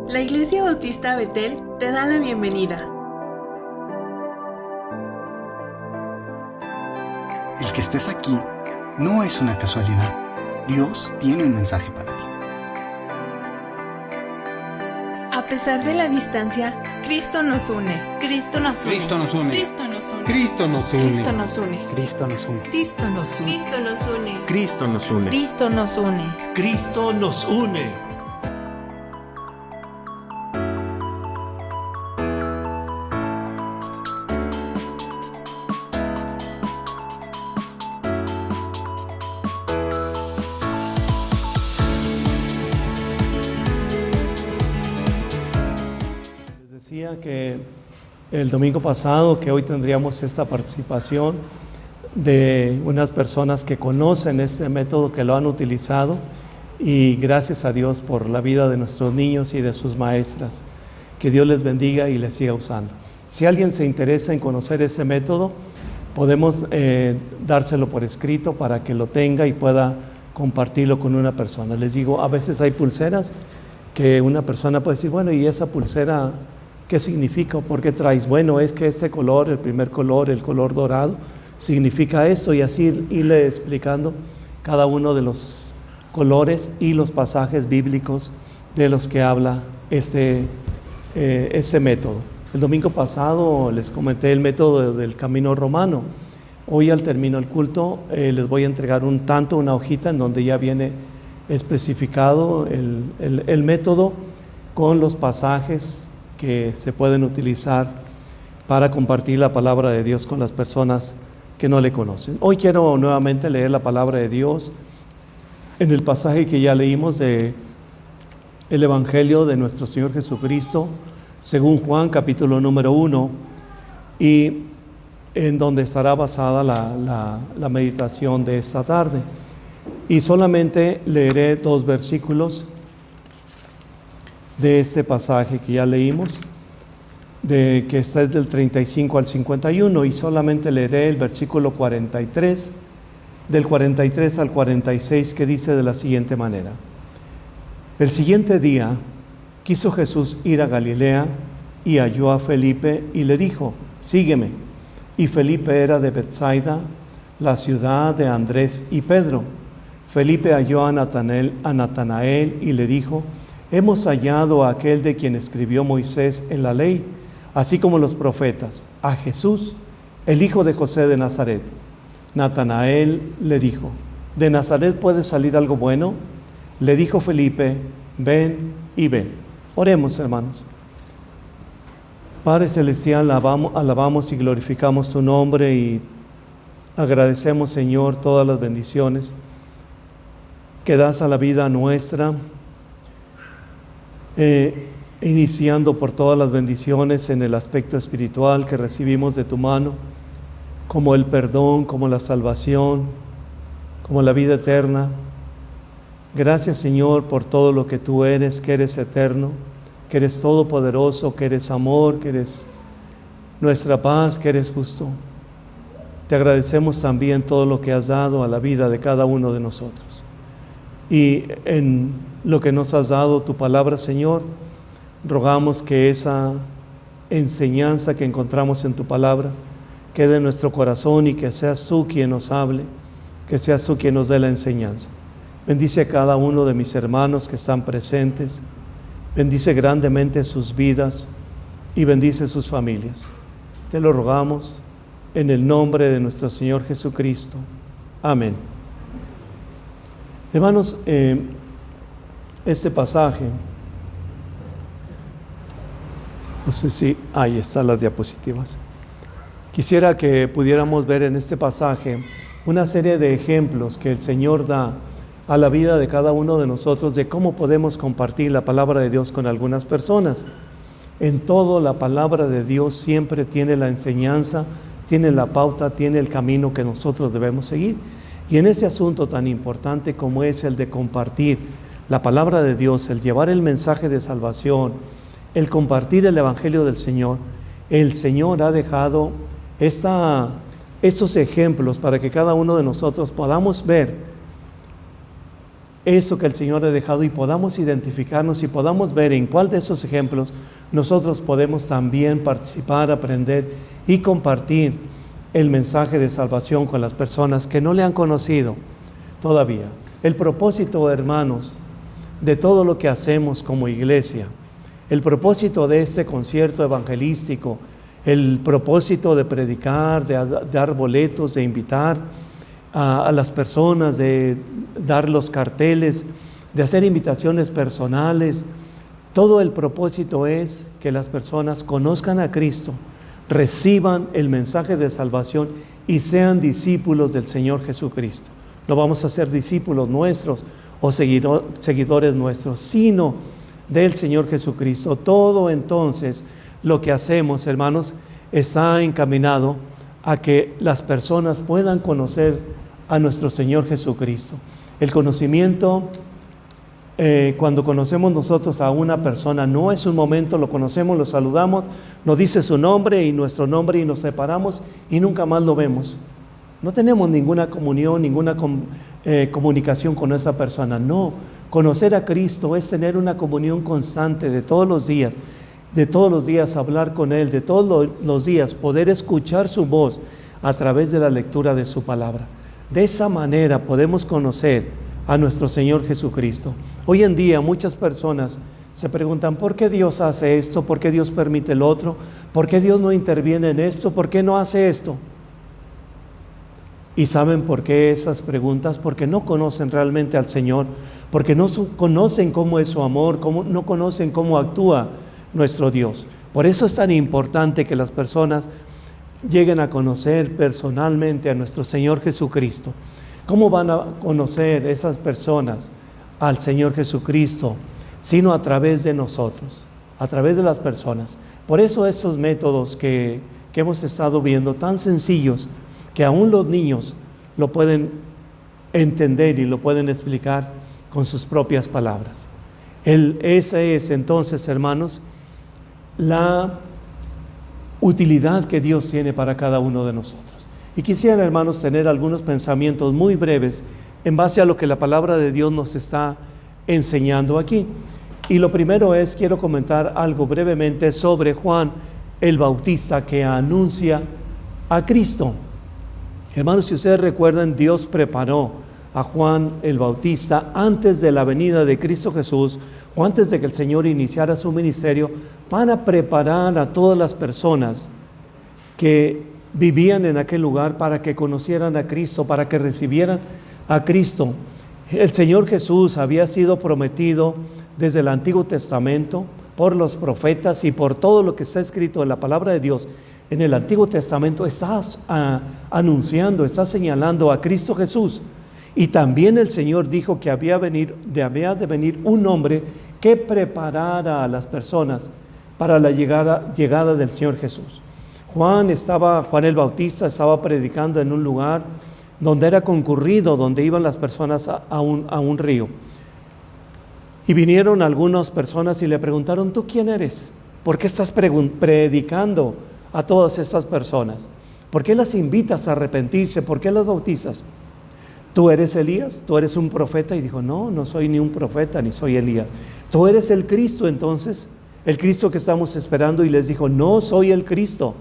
La Iglesia Bautista Betel te da la bienvenida. El que estés aquí no es una casualidad. Dios tiene un mensaje para ti. A pesar de la distancia, Cristo nos une. Cristo nos une. Cristo nos une. Cristo nos une. Cristo nos une. Cristo nos une. Cristo nos une. Cristo nos une. Cristo nos une. Cristo nos une. Cristo nos une. Cristo nos une. Decía que el domingo pasado que hoy tendríamos esta participación de unas personas que conocen este método, que lo han utilizado, y gracias a Dios por la vida de nuestros niños y de sus maestras. Que Dios les bendiga y les siga usando. Si alguien se interesa en conocer ese método, podemos dárselo por escrito para que lo tenga y pueda compartirlo con una persona. Les digo, a veces hay pulseras que una persona puede decir, bueno, ¿y esa pulsera qué significa o por qué traes? Bueno, es que este color, el primer color, el color dorado, significa esto, y así irle explicando cada uno de los colores y los pasajes bíblicos de los que habla ese método. El domingo pasado les comenté el método del camino romano. Hoy, al término del culto, les voy a entregar una hojita en donde ya viene especificado el método con los pasajes que se pueden utilizar para compartir la palabra de Dios con las personas que no le conocen. Hoy quiero nuevamente leer la palabra de Dios en el pasaje que ya leímos de el Evangelio de nuestro Señor Jesucristo, según Juan, capítulo número 1, y en donde estará basada la meditación de esta tarde. Y solamente leeré 2 versículos de este pasaje que ya leímos, que está del 35 al 51, y solamente leeré el versículo 43, del 43 al 46, que dice de la siguiente manera: El siguiente día quiso Jesús ir a Galilea y halló a Felipe y le dijo, sígueme. Y Felipe era de Betsaida, la ciudad de Andrés y Pedro. Felipe halló a Natanael y le dijo, hemos hallado a aquel de quien escribió Moisés en la ley, así como los profetas, a Jesús, el hijo de José de Nazaret. Natanael le dijo, ¿de Nazaret puede salir algo bueno? Le dijo Felipe, ven y ve. Oremos, hermanos. Padre Celestial, alabamos y glorificamos tu nombre y agradecemos, Señor, todas las bendiciones que das a la vida nuestra, iniciando por todas las bendiciones en el aspecto espiritual que recibimos de tu mano, como el perdón, como la salvación, como la vida eterna. Gracias, Señor, por todo lo que tú eres, que eres eterno, que eres todopoderoso, que eres amor, que eres nuestra paz, que eres justo. Te agradecemos también todo lo que has dado a la vida de cada uno de nosotros. Y en lo que nos has dado, tu palabra, Señor, rogamos que esa enseñanza que encontramos en tu palabra quede en nuestro corazón y que seas tú quien nos hable, que seas tú quien nos dé la enseñanza. Bendice a cada uno de mis hermanos que están presentes, bendice grandemente sus vidas y bendice sus familias. Te lo rogamos en el nombre de nuestro Señor Jesucristo. Amén. Hermanos, este pasaje, no sé si ahí están las diapositivas. Quisiera que pudiéramos ver en este pasaje una serie de ejemplos que el Señor da a la vida de cada uno de nosotros de cómo podemos compartir la palabra de Dios con algunas personas. En todo, la palabra de Dios siempre tiene la enseñanza, tiene la pauta, tiene el camino que nosotros debemos seguir. Y en ese asunto tan importante como es el de compartir la palabra de Dios, el llevar el mensaje de salvación, el compartir el Evangelio del Señor, el Señor ha dejado estos ejemplos para que cada uno de nosotros podamos ver eso que el Señor ha dejado y podamos identificarnos y podamos ver en cuál de esos ejemplos nosotros podemos también participar, aprender y compartir el mensaje de salvación con las personas que no le han conocido todavía. El propósito, hermanos, de todo lo que hacemos como iglesia, el propósito de este concierto evangelístico, el propósito de predicar, de dar boletos, de invitar a las personas, de dar los carteles, de hacer invitaciones personales, todo el propósito es que las personas conozcan a Cristo, reciban el mensaje de salvación y sean discípulos del Señor Jesucristo. No vamos a ser discípulos nuestros o seguidores nuestros, sino del Señor Jesucristo. Todo entonces lo que hacemos, hermanos, está encaminado a que las personas puedan conocer a nuestro Señor Jesucristo. El conocimiento, cuando conocemos nosotros a una persona, no es un momento, lo conocemos, lo saludamos, nos dice su nombre y nuestro nombre y nos separamos y nunca más lo vemos. No tenemos ninguna comunión, ninguna comunicación con esa persona. No, conocer a Cristo es tener una comunión constante de todos los días hablar con Él, de todos los días poder escuchar su voz a través de la lectura de su palabra. De esa manera podemos conocer a nuestro Señor Jesucristo. Hoy en día muchas personas se preguntan, ¿por qué Dios hace esto? ¿Por qué Dios permite el otro? ¿Por qué Dios no interviene en esto? ¿Por qué no hace esto? ¿Y saben por qué esas preguntas? Porque no conocen realmente al Señor, porque no conocen cómo es su amor, no conocen cómo actúa nuestro Dios. Por eso es tan importante que las personas lleguen a conocer personalmente a nuestro Señor Jesucristo. ¿Cómo van a conocer esas personas al Señor Jesucristo? Sino a través de nosotros, a través de las personas. Por eso estos métodos que hemos estado viendo, tan sencillos, que aún los niños lo pueden entender y lo pueden explicar con sus propias palabras. Esa es entonces, hermanos, la utilidad que Dios tiene para cada uno de nosotros. Y quisiera, hermanos, tener algunos pensamientos muy breves en base a lo que la palabra de Dios nos está enseñando aquí. Y lo primero es, quiero comentar algo brevemente sobre Juan el Bautista, que anuncia a Cristo. Hermanos, si ustedes recuerdan, Dios preparó a Juan el Bautista antes de la venida de Cristo Jesús, o antes de que el Señor iniciara su ministerio, para preparar a todas las personas que vivían en aquel lugar para que conocieran a Cristo, para que recibieran a Cristo. El Señor Jesús había sido prometido desde el Antiguo Testamento por los profetas y por todo lo que está escrito en la palabra de Dios. En el Antiguo Testamento está anunciando, está señalando a Cristo Jesús. Y también el Señor dijo que había de venir un hombre que preparara a las personas para la llegada del Señor Jesús. Juan el Bautista estaba predicando en un lugar donde era concurrido, donde iban las personas a un río. Y vinieron algunas personas y le preguntaron, ¿tú quién eres? ¿Por qué estás predicando a todas estas personas? ¿Por qué las invitas a arrepentirse? ¿Por qué las bautizas? ¿Tú eres Elías? ¿Tú eres un profeta? Y dijo, no soy ni un profeta ni soy Elías. ¿Tú eres el Cristo entonces? El Cristo que estamos esperando. Y les dijo, no soy el Cristo.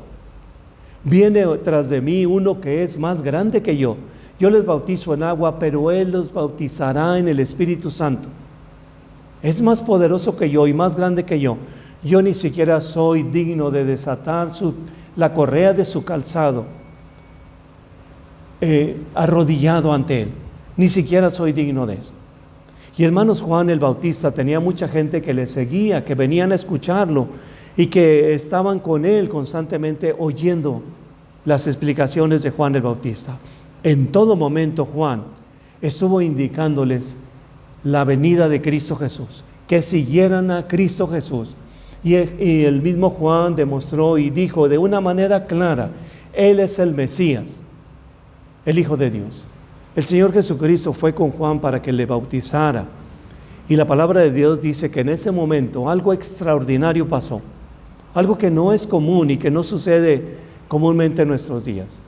Viene tras de mí uno que es más grande que yo. Yo les bautizo en agua, pero Él los bautizará en el Espíritu Santo. Es más poderoso que yo y más grande que yo. Yo ni siquiera soy digno de desatar la correa de su calzado, arrodillado ante Él. Ni siquiera soy digno de eso. Y hermanos, Juan el Bautista tenía mucha gente que le seguía, que venían a escucharlo y que estaban con Él constantemente oyendo las explicaciones de Juan el Bautista. En todo momento Juan estuvo indicándoles la venida de Cristo Jesús, que siguieran a Cristo Jesús. Y el mismo Juan demostró y dijo de una manera clara, Él es el Mesías, el Hijo de Dios. El Señor Jesucristo fue con Juan para que le bautizara. Y la palabra de Dios dice que en ese momento algo extraordinario pasó. Algo que no es común y que no sucede comúnmente en nuestros días.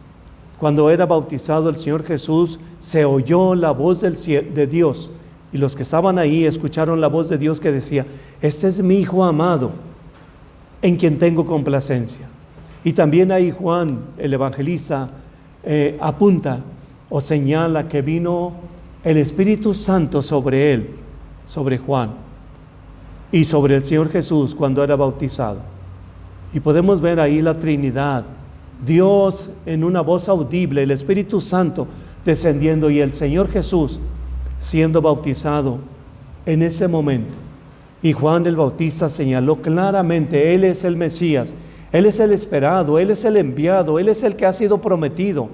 Cuando era bautizado el Señor Jesús, se oyó la voz de Dios Y los que estaban ahí escucharon la voz de Dios que decía: este es mi Hijo amado, en quien tengo complacencia. Y también ahí Juan, el evangelista, apunta o señala que vino el Espíritu Santo sobre él, sobre Juan, y sobre el Señor Jesús cuando era bautizado. Y podemos ver ahí la Trinidad, Dios en una voz audible, el Espíritu Santo descendiendo y el Señor Jesús siendo bautizado en ese momento. Y Juan el Bautista señaló claramente: Él es el Mesías, Él es el esperado, Él es el enviado, Él es el que ha sido prometido.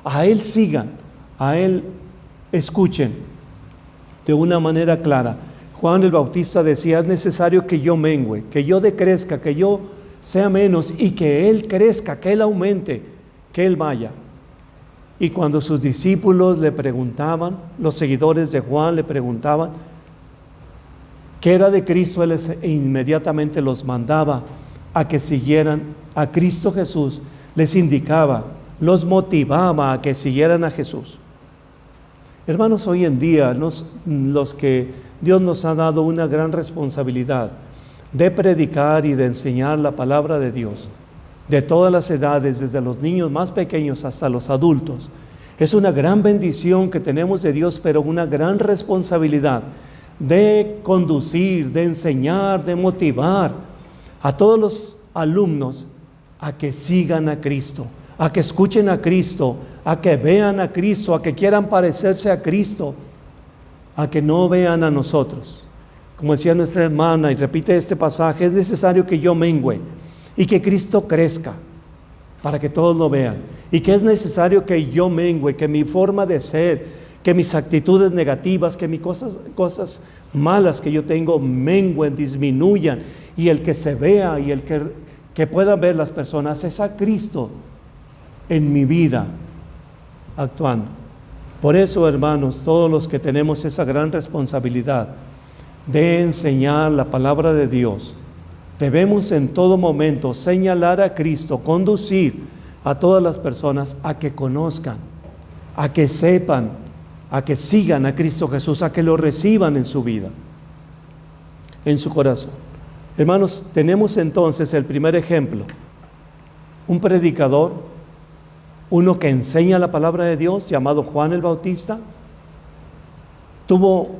A Él sigan, a Él escuchen. De una manera clara, Juan el Bautista decía: es necesario que yo mengüe, que yo decrezca, que yo sea menos, y que Él crezca, que Él aumente, que Él vaya. Y cuando sus discípulos le preguntaban, los seguidores de Juan le preguntaban qué era de Cristo, Él inmediatamente los mandaba a que siguieran a Cristo Jesús, les indicaba, los motivaba a que siguieran a Jesús. Hermanos, hoy en día los que Dios nos ha dado una gran responsabilidad de predicar y de enseñar la palabra de Dios, de todas las edades, desde los niños más pequeños hasta los adultos. Es una gran bendición que tenemos de Dios, pero una gran responsabilidad de conducir, de enseñar, de motivar a todos los alumnos a que sigan a Cristo, a que escuchen a Cristo, a que vean a Cristo, a que quieran parecerse a Cristo, a que no vean a nosotros. Como decía nuestra hermana, y repite este pasaje: es necesario que yo mengüe y que Cristo crezca, para que todos lo vean. Y que es necesario que yo mengüe, que mi forma de ser, que mis actitudes negativas, que mis cosas malas que yo tengo mengüen, disminuyan, y el que se vea y el que puedan ver las personas es a Cristo en mi vida actuando. Por eso, hermanos, todos los que tenemos esa gran responsabilidad de enseñar la palabra de Dios, debemos en todo momento señalar a Cristo, conducir a todas las personas a que conozcan, a que sepan, a que sigan a Cristo Jesús, a que lo reciban en su vida, en su corazón. Hermanos, tenemos entonces el primer ejemplo: un predicador, uno que enseña la palabra de Dios, llamado Juan el Bautista. Tuvo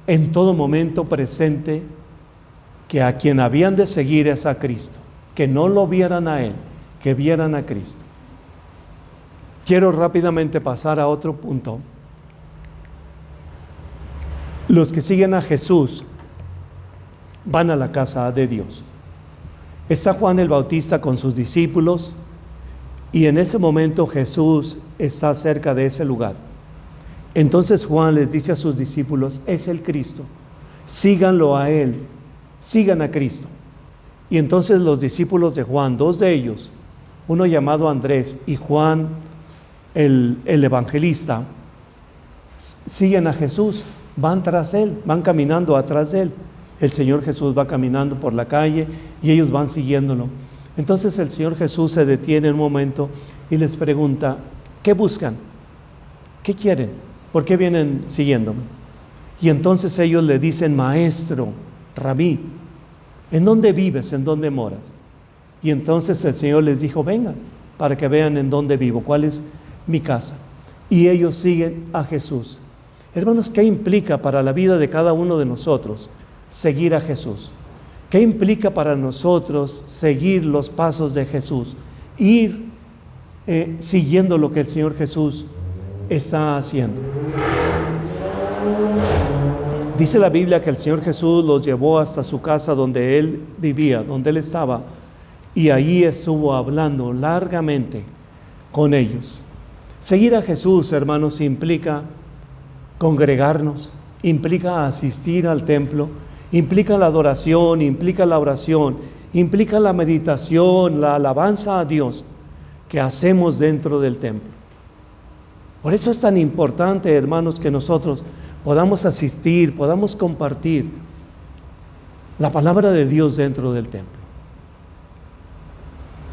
en todo momento presente que a quien habían de seguir es a Cristo, que no lo vieran a Él, que vieran a Cristo. Quiero rápidamente pasar a otro punto. Los que siguen a Jesús van a la casa de Dios. Está Juan el Bautista con sus discípulos, y en ese momento Jesús está cerca de ese lugar. Entonces Juan les dice a sus discípulos: es el Cristo, síganlo a Él, sigan a Cristo. Y entonces los discípulos de Juan, dos de ellos, uno llamado Andrés y Juan el evangelista, siguen a Jesús, van tras Él, van caminando atrás de Él. El Señor Jesús va caminando por la calle y ellos van siguiéndolo. Entonces el Señor Jesús se detiene un momento y les pregunta: ¿qué buscan? ¿Qué quieren? ¿Por qué vienen siguiéndome? Y entonces ellos le dicen: Maestro, Rabí, ¿en dónde vives? ¿En dónde moras? Y entonces el Señor les dijo: vengan, para que vean en dónde vivo, cuál es mi casa. Y ellos siguen a Jesús. Hermanos, ¿qué implica para la vida de cada uno de nosotros seguir a Jesús? ¿Qué implica para nosotros seguir los pasos de Jesús? Ir siguiendo lo que el Señor Jesús está haciendo. Dice la Biblia que el Señor Jesús los llevó hasta su casa donde Él vivía, donde Él estaba, y ahí estuvo hablando largamente con ellos. Seguir a Jesús, hermanos, implica congregarnos, implica asistir al templo, implica la adoración, implica la oración, implica la meditación, la alabanza a Dios que hacemos dentro del templo. Por eso es tan importante, hermanos, que nosotros podamos asistir, podamos compartir la palabra de Dios dentro del templo.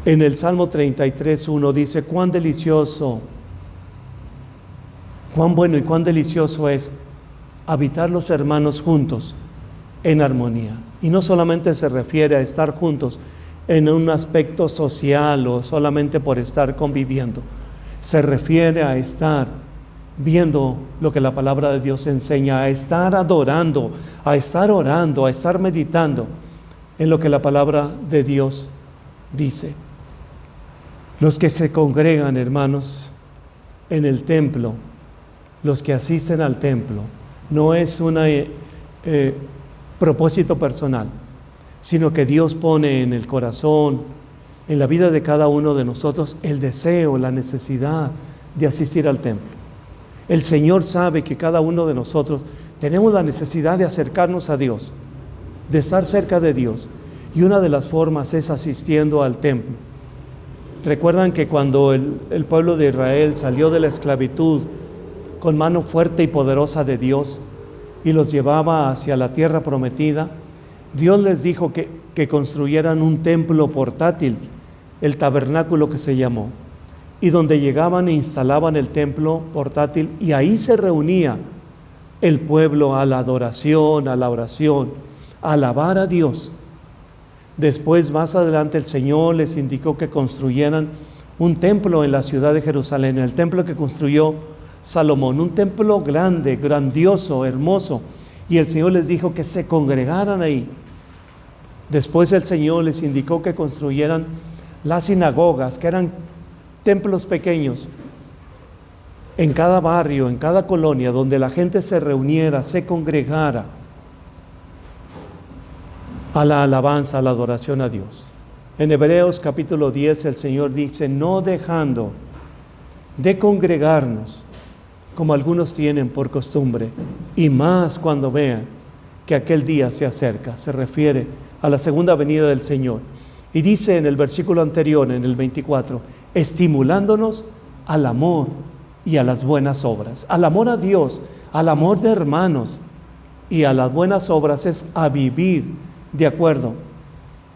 En el Salmo 33:1 dice: cuán delicioso, cuán bueno y cuán delicioso es habitar los hermanos juntos en armonía. Y no solamente se refiere a estar juntos en un aspecto social o solamente por estar conviviendo. Se refiere a estar viendo lo que la palabra de Dios enseña, a estar adorando, a estar orando, a estar meditando en lo que la palabra de Dios dice. Los que se congregan, hermanos, en el templo, los que asisten al templo, no es un propósito personal, sino que Dios pone en el corazón, en la vida de cada uno de nosotros, el deseo, la necesidad de asistir al templo. El Señor sabe que cada uno de nosotros tenemos la necesidad de acercarnos a Dios, de estar cerca de Dios, y una de las formas es asistiendo al templo. Recuerdan que cuando el pueblo de Israel salió de la esclavitud con mano fuerte y poderosa de Dios y los llevaba hacia la tierra prometida, Dios les dijo que construyeran un templo portátil, el tabernáculo que se llamó, y donde llegaban e instalaban el templo portátil, y ahí se reunía el pueblo a la adoración, a la oración, a alabar a Dios. Después, más adelante, el Señor les indicó que construyeran un templo en la ciudad de Jerusalén, el templo que construyó Salomón, un templo grande, grandioso, hermoso, y el Señor les dijo que se congregaran ahí. Después el Señor les indicó que construyeran las sinagogas, que eran templos pequeños, en cada barrio, en cada colonia, donde la gente se reuniera, se congregara a la alabanza, a la adoración a Dios. En Hebreos capítulo 10 el Señor dice: no dejando de congregarnos, como algunos tienen por costumbre, y más cuando vean que aquel día se acerca. Se refiere a la segunda venida del Señor. Y dice en el versículo anterior, en el 24, estimulándonos al amor y a las buenas obras. Al amor a Dios, al amor de hermanos, y a las buenas obras es a vivir de acuerdo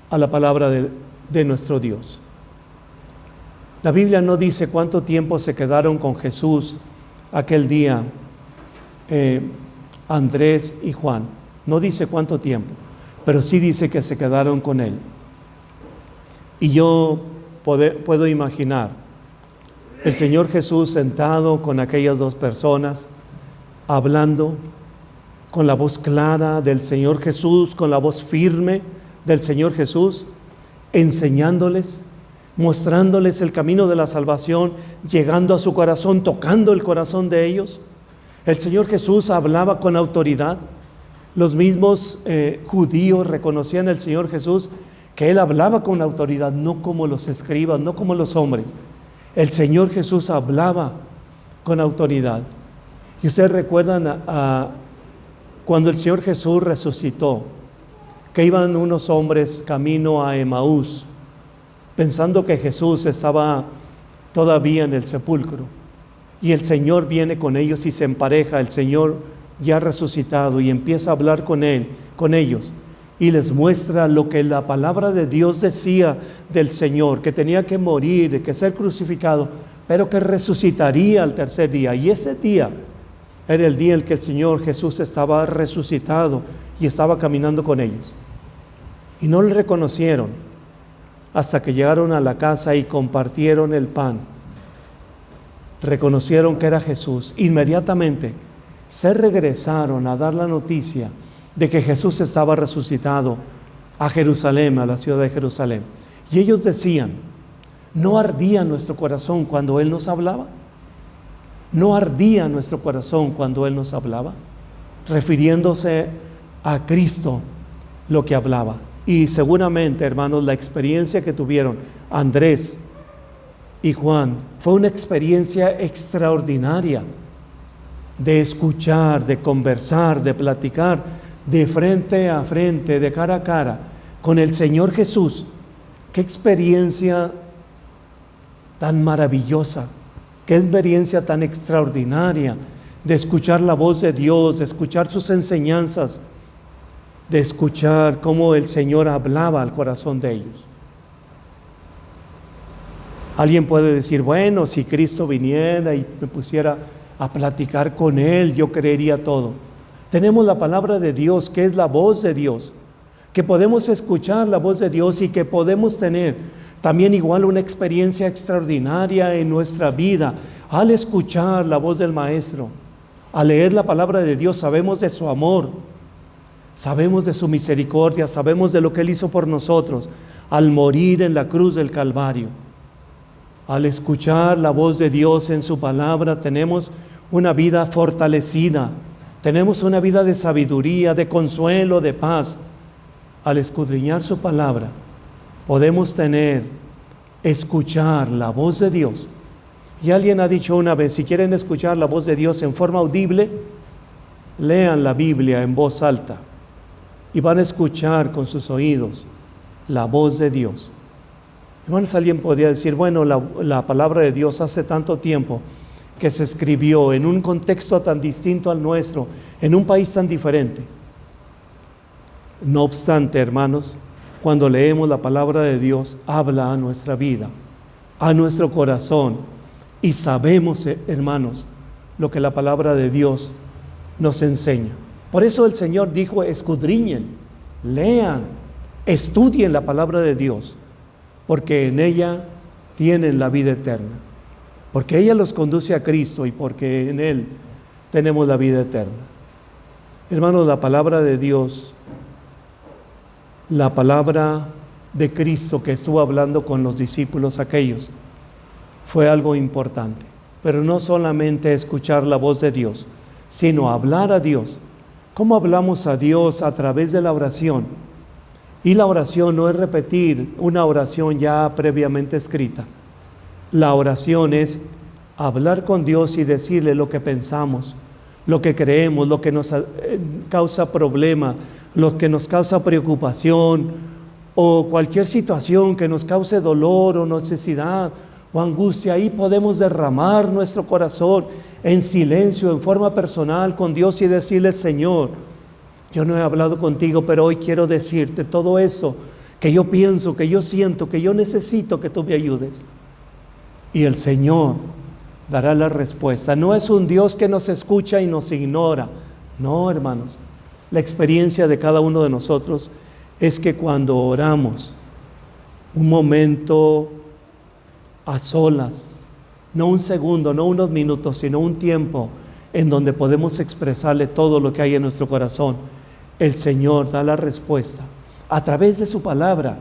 a la palabra de nuestro Dios. La Biblia no dice cuánto tiempo se quedaron con Jesús aquel día Andrés y Juan. No dice cuánto tiempo, pero sí dice que se quedaron con Él. Y yo puedo imaginar el Señor Jesús sentado con aquellas dos personas, hablando con la voz clara del Señor Jesús, con la voz firme del Señor Jesús, enseñándoles, mostrándoles el camino de la salvación, llegando a su corazón, tocando el corazón de ellos. El Señor Jesús hablaba con autoridad. Los mismos judíos reconocían al Señor Jesús que Él hablaba con autoridad, no como los escribas, no como los hombres. El Señor Jesús hablaba con autoridad. Y ustedes recuerdan cuando el Señor Jesús resucitó, que iban unos hombres camino a Emaús, pensando que Jesús estaba todavía en el sepulcro. Y el Señor viene con ellos y se empareja, el Señor ya resucitado, y empieza a hablar con ellos, y les muestra lo que la palabra de Dios decía del Señor, que tenía que morir, que ser crucificado, pero que resucitaría al tercer día. Y ese día era el día en que el Señor Jesús estaba resucitado y estaba caminando con ellos. Y no le reconocieron hasta que llegaron a la casa y compartieron el pan. Reconocieron que era Jesús. Inmediatamente se regresaron a dar la noticia de que Jesús estaba resucitado a Jerusalén, a la ciudad de Jerusalén. Y ellos decían: ¿no ardía nuestro corazón cuando Él nos hablaba? ¿No ardía nuestro corazón cuando Él nos hablaba? Refiriéndose a Cristo lo que hablaba. Y seguramente, hermanos, la experiencia que tuvieron Andrés y Juan fue una experiencia extraordinaria de escuchar, de conversar, de platicar de frente a frente, de cara a cara con el Señor Jesús. Qué experiencia tan maravillosa, qué experiencia tan extraordinaria de escuchar la voz de Dios, de escuchar sus enseñanzas, de escuchar cómo el Señor hablaba al corazón de ellos. Alguien puede decir: bueno, si Cristo viniera y me pusiera a platicar con Él, yo creería todo. Tenemos la palabra de Dios, que es la voz de Dios, que podemos escuchar la voz de Dios y que podemos tener también igual una experiencia extraordinaria en nuestra vida al escuchar la voz del Maestro. Al leer la palabra de Dios sabemos de su amor, sabemos de su misericordia, sabemos de lo que Él hizo por nosotros al morir en la cruz del Calvario. Al escuchar la voz de Dios en su palabra tenemos una vida fortalecida, tenemos una vida de sabiduría, de consuelo, de paz. Al escudriñar su palabra podemos escuchar la voz de Dios. Y alguien ha dicho una vez, si quieren escuchar la voz de Dios en forma audible, lean la Biblia en voz alta y van a escuchar con sus oídos la voz de Dios. Hermanos, alguien podría decir, bueno, la palabra de Dios hace tanto tiempo que se escribió en un contexto tan distinto al nuestro, en un país tan diferente. No obstante, hermanos, cuando leemos la palabra de Dios, habla a nuestra vida, a nuestro corazón, y sabemos, hermanos, lo que la palabra de Dios nos enseña. Por eso el Señor dijo, escudriñen, lean, estudien la palabra de Dios, porque en ella tienen la vida eterna, porque ella los conduce a Cristo y porque en Él tenemos la vida eterna. Hermanos, la palabra de Dios, la palabra de Cristo que estuvo hablando con los discípulos aquellos, fue algo importante. Pero no solamente escuchar la voz de Dios, sino hablar a Dios. ¿Cómo hablamos a Dios? A través de la oración. Y la oración no es repetir una oración ya previamente escrita. La oración es hablar con Dios y decirle lo que pensamos, lo que creemos, lo que nos causa problema, lo que nos causa preocupación o cualquier situación que nos cause dolor o necesidad o angustia. Ahí podemos derramar nuestro corazón en silencio, en forma personal con Dios y decirle, Señor, yo no he hablado contigo, pero hoy quiero decirte todo eso que yo pienso, que yo siento, que yo necesito que tú me ayudes. Y el Señor dará la respuesta. No es un Dios que nos escucha y nos ignora. No, hermanos. La experiencia de cada uno de nosotros es que cuando oramos, un momento a solas, no un segundo, no unos minutos, sino un tiempo en donde podemos expresarle todo lo que hay en nuestro corazón, el Señor da la respuesta a través de su palabra,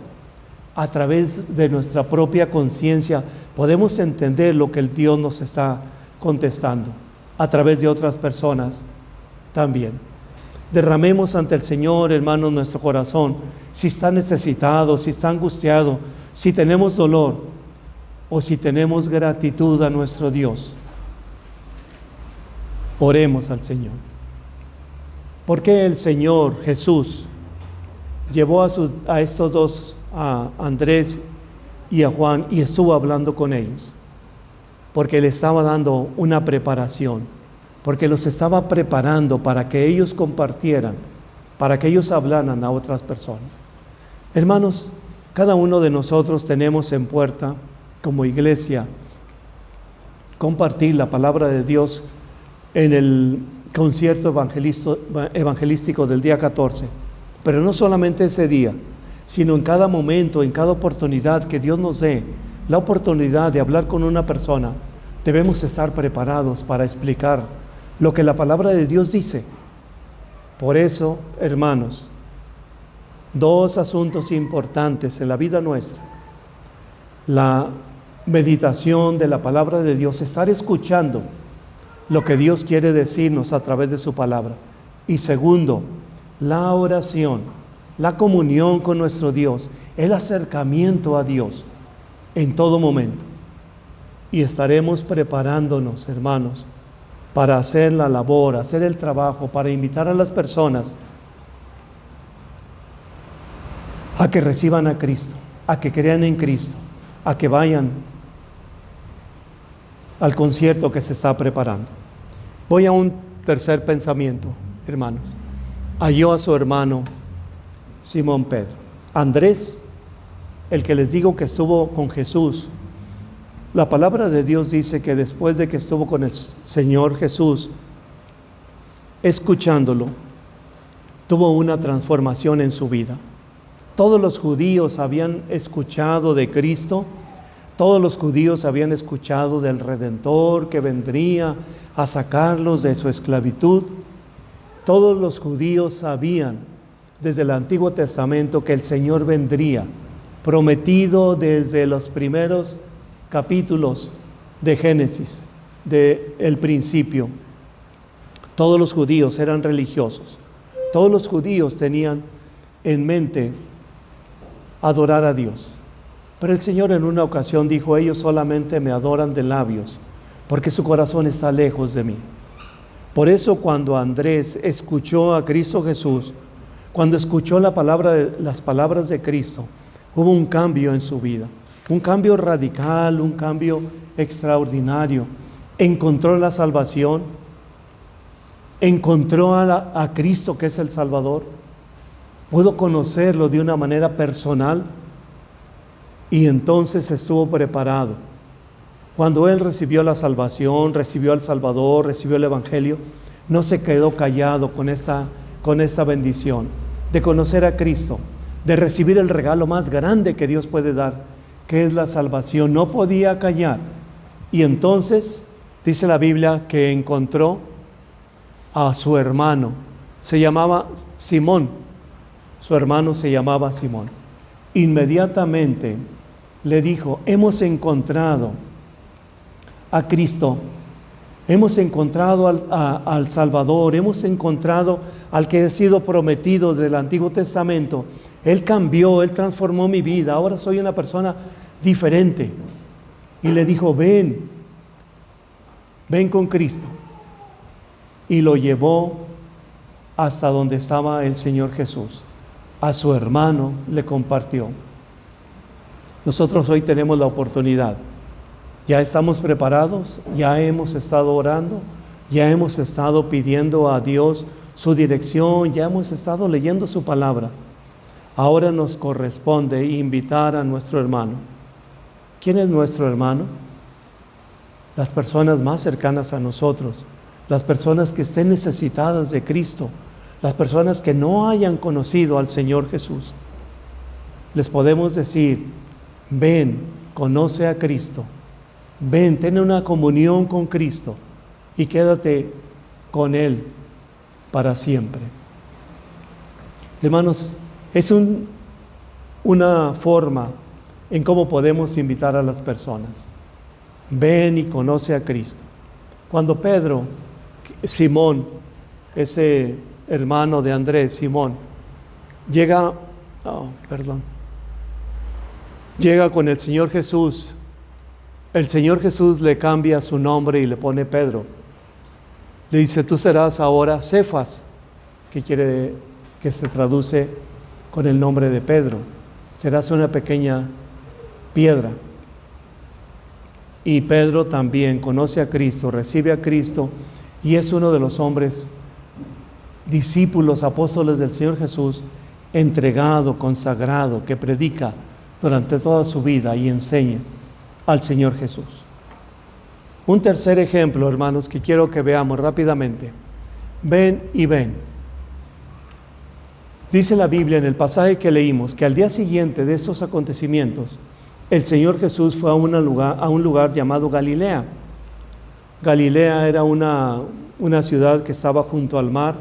a través de nuestra propia conciencia. Podemos entender lo que el Dios nos está contestando a través de otras personas también. Derramemos ante el Señor, hermanos, nuestro corazón, si está necesitado, si está angustiado, si tenemos dolor o si tenemos gratitud a nuestro Dios. Oremos al Señor. ¿Por qué el Señor Jesús llevó a estos dos, a Andrés y a Juan, y estuvo hablando con ellos? Porque le estaba dando una preparación, porque los estaba preparando para que ellos compartieran, para que ellos hablaran a otras personas. Hermanos, cada uno de nosotros tenemos en puerta, como iglesia, compartir la palabra de Dios en el concierto evangelístico del día 14. Pero no solamente ese día, sino en cada momento, en cada oportunidad que Dios nos dé, la oportunidad de hablar con una persona, debemos estar preparados para explicar lo que la palabra de Dios dice. Por eso, hermanos, dos asuntos importantes en la vida nuestra: la meditación de la palabra de Dios, estar escuchando lo que Dios quiere decirnos a través de su palabra. Y segundo, la oración, la comunión con nuestro Dios, el acercamiento a Dios en todo momento. Y estaremos preparándonos, hermanos, para hacer la labor, hacer el trabajo, para invitar a las personas a que reciban a Cristo, a que crean en Cristo, a que vayan al concierto que se está preparando. Voy a un tercer pensamiento, hermanos. Halló a su hermano Simón Pedro. Andrés, el que les digo que estuvo con Jesús. La palabra de Dios dice que después de que estuvo con el Señor Jesús, escuchándolo, tuvo una transformación en su vida. Todos los judíos habían escuchado de Cristo, todos los judíos habían escuchado del Redentor que vendría a sacarlos de su esclavitud. Todos los judíos sabían desde el Antiguo Testamento que el Señor vendría, prometido desde los primeros capítulos de Génesis, del principio. Todos los judíos eran religiosos. Todos los judíos tenían en mente adorar a Dios. Pero el Señor en una ocasión dijo: ellos solamente me adoran de labios, porque su corazón está lejos de mí. Por eso cuando Andrés escuchó a Cristo Jesús, cuando escuchó las palabras de Cristo, hubo un cambio en su vida, un cambio radical, un cambio extraordinario. Encontró la salvación, encontró a Cristo que es el Salvador, pudo conocerlo de una manera personal y entonces estuvo preparado. Cuando él recibió la salvación, recibió al Salvador, recibió el Evangelio, no se quedó callado con esta bendición de conocer a Cristo, de recibir el regalo más grande que Dios puede dar, que es la salvación. No podía callar. Y entonces dice la Biblia que encontró a su hermano. Se llamaba Simón. Su hermano se llamaba Simón. Inmediatamente le dijo: hemos encontrado a Cristo, hemos encontrado al Salvador, hemos encontrado al que ha sido prometido del Antiguo Testamento. Él cambió, Él transformó mi vida, ahora soy una persona diferente. Y le dijo: ven con Cristo. Y lo llevó hasta donde estaba el Señor Jesús. A su hermano le compartió. Nosotros hoy tenemos la oportunidad. Ya estamos preparados, ya hemos estado orando, ya hemos estado pidiendo a Dios su dirección, ya hemos estado leyendo su palabra. Ahora nos corresponde invitar a nuestro hermano. ¿Quién es nuestro hermano? Las personas más cercanas a nosotros, las personas que estén necesitadas de Cristo, las personas que no hayan conocido al Señor Jesús. Les podemos decir: ven, conoce a Cristo. Ven, ten una comunión con Cristo y quédate con Él para siempre. Hermanos, es una forma en cómo podemos invitar a las personas. Ven y conoce a Cristo. Cuando Simón, ese hermano de Andrés, Simón, llega con el Señor Jesús, el Señor Jesús le cambia su nombre y le pone Pedro. Le dice: tú serás ahora Cefas, que se traduce con el nombre de Pedro. Serás una pequeña piedra. Y Pedro también conoce a Cristo, recibe a Cristo y es uno de los hombres, discípulos, apóstoles del Señor Jesús, entregado, consagrado, que predica durante toda su vida y enseña al Señor Jesús. Un tercer ejemplo, hermanos, que quiero que veamos rápidamente. Ven y ven. Dice la Biblia en el pasaje que leímos que al día siguiente de estos acontecimientos, el Señor Jesús fue a un lugar llamado Galilea. Galilea era una ciudad que estaba junto al mar,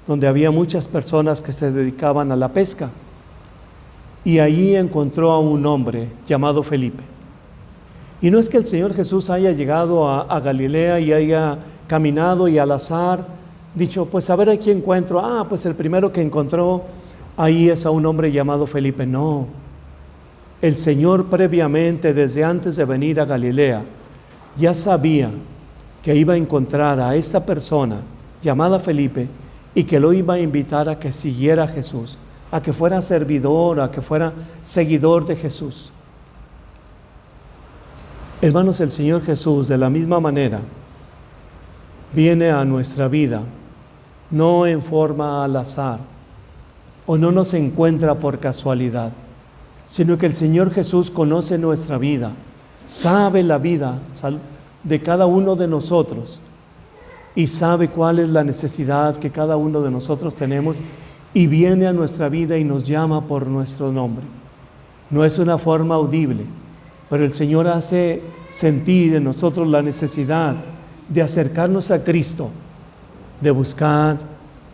donde había muchas personas que se dedicaban a la pesca. Y allí encontró a un hombre llamado Felipe. Y no es que el Señor Jesús haya llegado a Galilea y haya caminado y al azar dicho: pues a ver a quién encuentro. Pues el primero que encontró ahí es a un hombre llamado Felipe. No. El Señor previamente, desde antes de venir a Galilea, ya sabía que iba a encontrar a esta persona llamada Felipe y que lo iba a invitar a que siguiera a Jesús, a que fuera servidor, a que fuera seguidor de Jesús. Hermanos, el Señor Jesús de la misma manera viene a nuestra vida, no en forma al azar, o no nos encuentra por casualidad, sino que el Señor Jesús conoce nuestra vida, sabe la vida de cada uno de nosotros, y sabe cuál es la necesidad que cada uno de nosotros tenemos y viene a nuestra vida y nos llama por nuestro nombre. No es una forma audible, pero el Señor hace sentir en nosotros la necesidad de acercarnos a Cristo, de buscar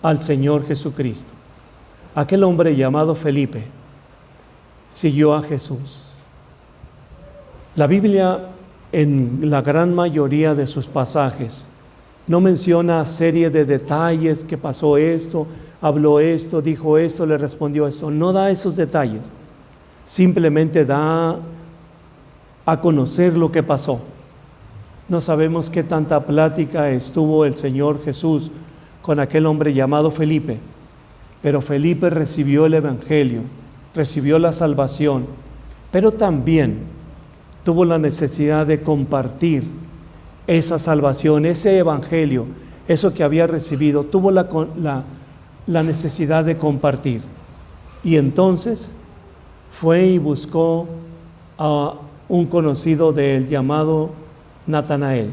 al Señor Jesucristo. Aquel hombre llamado Felipe siguió a Jesús. La Biblia, en la gran mayoría de sus pasajes, no menciona serie de detalles, que pasó esto, habló esto, dijo esto, le respondió esto. No da esos detalles. Simplemente da a conocer lo que pasó. No sabemos qué tanta plática estuvo el Señor Jesús con aquel hombre llamado Felipe, pero Felipe recibió el Evangelio, recibió la salvación, pero también tuvo la necesidad de compartir esa salvación, ese Evangelio, eso que había recibido, tuvo la necesidad de compartir. Y entonces fue y buscó a un conocido de él llamado Natanael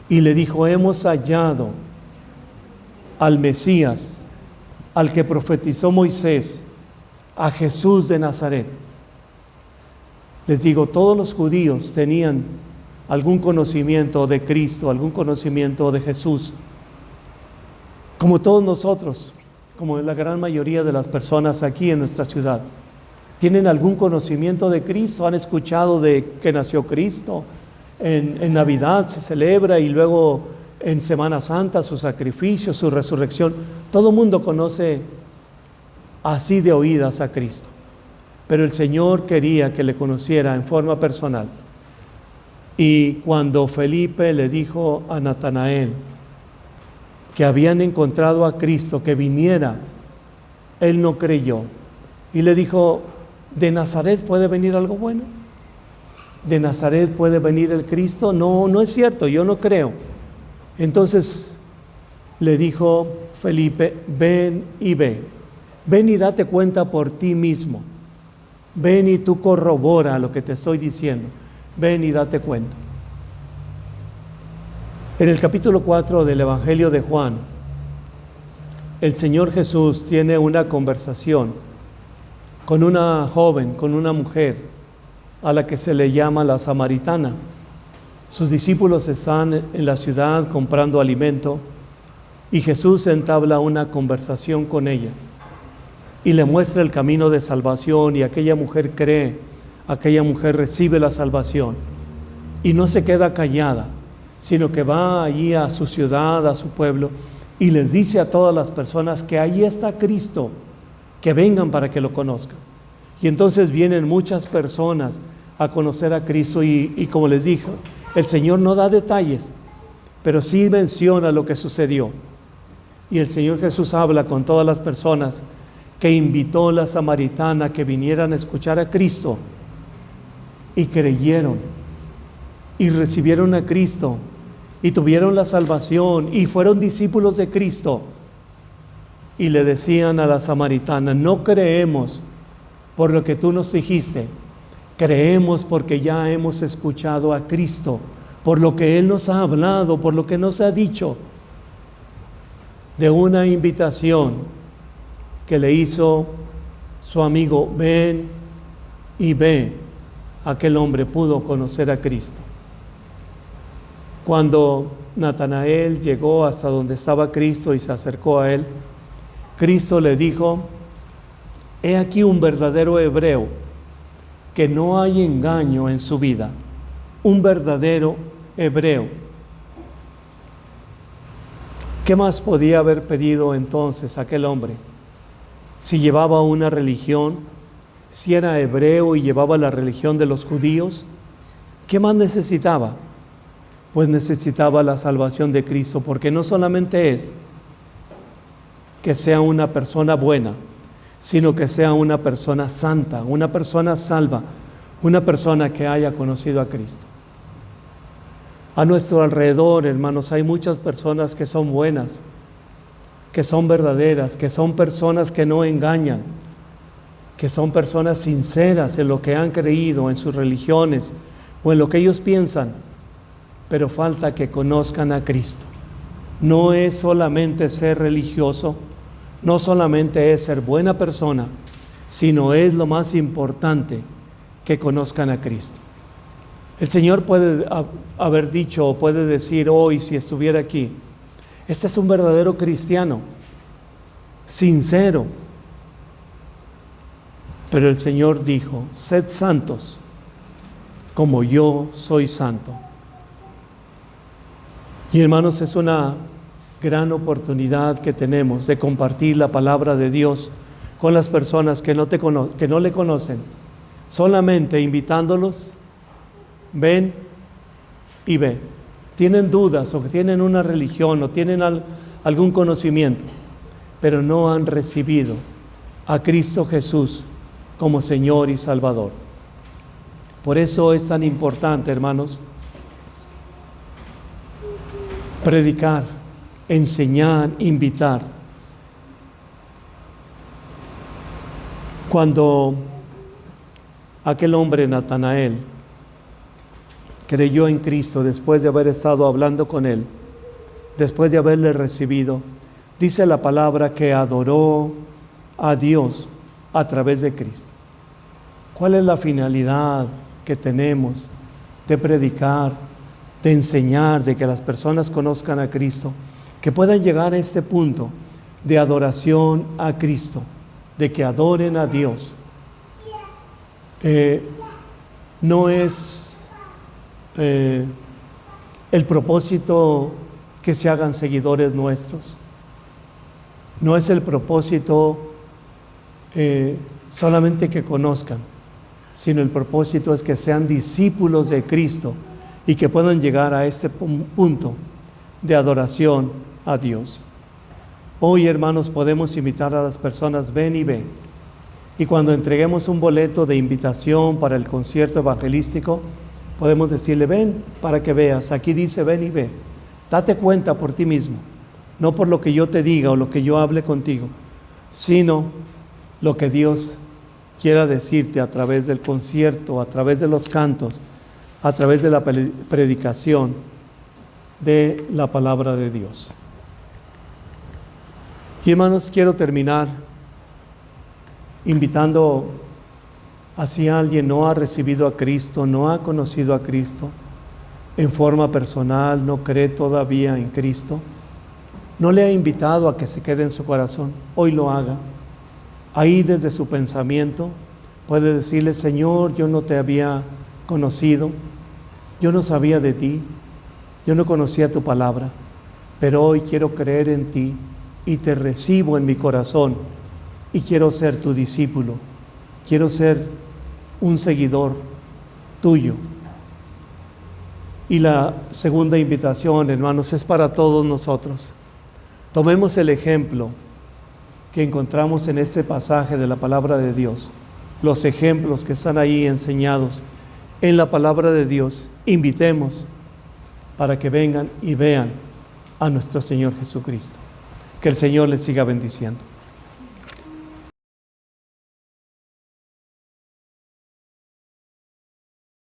y le dijo: hemos hallado al Mesías, al que profetizó Moisés, a Jesús de Nazaret. Les digo, todos los judíos tenían algún conocimiento de Cristo, algún conocimiento de Jesús, como todos nosotros, como la gran mayoría de las personas aquí en nuestra ciudad. Tienen algún conocimiento de Cristo, han escuchado de que nació Cristo, en Navidad se celebra y luego en Semana Santa su sacrificio, su resurrección. Todo el mundo conoce así de oídas a Cristo, pero el Señor quería que le conociera en forma personal. Y cuando Felipe le dijo a Natanael que habían encontrado a Cristo, que viniera, él no creyó y le dijo: ¿de Nazaret puede venir algo bueno? ¿De Nazaret puede venir el Cristo? No, no es cierto, yo no creo. Entonces le dijo Felipe: ven y ve. Ven y date cuenta por ti mismo. Ven y tú corrobora lo que te estoy diciendo. Ven y date cuenta. En el capítulo 4 del Evangelio de Juan, el Señor Jesús tiene una conversación con una joven, con una mujer, a la que se le llama la samaritana. Sus discípulos están en la ciudad comprando alimento y Jesús entabla una conversación con ella y le muestra el camino de salvación, y aquella mujer cree, aquella mujer recibe la salvación y no se queda callada, sino que va allí a su ciudad, a su pueblo, y les dice a todas las personas que ahí está Cristo, que vengan para que lo conozcan. Y entonces vienen muchas personas a conocer a Cristo y como les dije, el Señor no da detalles, pero sí menciona lo que sucedió. Y el Señor Jesús habla con todas las personas que invitó a la samaritana a que vinieran a escuchar a Cristo, y creyeron y recibieron a Cristo y tuvieron la salvación y fueron discípulos de Cristo. Y le decían a la samaritana: no creemos por lo que tú nos dijiste, creemos porque ya hemos escuchado a Cristo, por lo que Él nos ha hablado, por lo que nos ha dicho, de una invitación que le hizo su amigo. Ven y ve. Aquel hombre pudo conocer a Cristo. Cuando Natanael llegó hasta donde estaba Cristo y se acercó a él, Cristo le dijo: he aquí un verdadero hebreo, que no hay engaño en su vida. Un verdadero hebreo. ¿Qué más podía haber pedido entonces aquel hombre? Si llevaba una religión, si era hebreo y llevaba la religión de los judíos, ¿qué más necesitaba? Pues necesitaba la salvación de Cristo, porque no solamente es que sea una persona buena, sino que sea una persona santa, una persona salva, una persona que haya conocido a Cristo. A nuestro alrededor, hermanos, hay muchas personas que son buenas, que son verdaderas, que son personas que no engañan, que son personas sinceras en lo que han creído, en sus religiones o en lo que ellos piensan, pero falta que conozcan a Cristo. no es solamente ser religioso, no solamente es ser buena persona, sino es lo más importante, que conozcan a Cristo. El Señor puede haber dicho o puede decir hoy, si estuviera aquí, este es un verdadero cristiano, sincero. Pero el Señor dijo, sed santos, como yo soy santo. Y hermanos, es una gran oportunidad que tenemos de compartir la palabra de Dios con las personas que no le conocen, solamente invitándolos, ven y ve. Tienen dudas o que tienen una religión o tienen algún conocimiento, pero no han recibido a Cristo Jesús como Señor y Salvador. Por eso es tan importante, hermanos, predicar, enseñar, invitar. Cuando aquel hombre Natanael creyó en Cristo después de haber estado hablando con Él, después de haberle recibido, dice la palabra que adoró a Dios a través de Cristo. ¿Cuál es la finalidad que tenemos de predicar, de enseñar, de que las personas conozcan a Cristo, que puedan llegar a este punto de adoración a Cristo, de que adoren a Dios? No es el propósito que se hagan seguidores nuestros, no es el propósito solamente que conozcan, sino el propósito es que sean discípulos de Cristo y que puedan llegar a este punto de adoración a Dios. Hoy, hermanos, podemos invitar a las personas, ven y ven. Y cuando entreguemos un boleto de invitación para el concierto evangelístico, podemos decirle, ven para que veas. Aquí dice, ven y ve. Date cuenta por ti mismo, no por lo que yo te diga o lo que yo hable contigo, sino lo que Dios quiera decirte a través del concierto, a través de los cantos, a través de la predicación de la palabra de Dios. Y hermanos, quiero terminar invitando a si alguien no ha recibido a Cristo, no ha conocido a Cristo en forma personal, no cree todavía en Cristo, no le ha invitado a que se quede en su corazón, hoy lo haga. Ahí desde su pensamiento puede decirle, Señor, yo no te había conocido, yo no sabía de ti, yo no conocía tu palabra, pero hoy quiero creer en ti y te recibo en mi corazón y quiero ser tu discípulo, quiero ser un seguidor tuyo. Y la segunda invitación, hermanos, es para todos nosotros. Tomemos el ejemplo que encontramos en este pasaje de la palabra de Dios, los ejemplos que están ahí enseñados en la palabra de Dios, invitemos para que vengan y vean a nuestro Señor Jesucristo. Que el Señor les siga bendiciendo.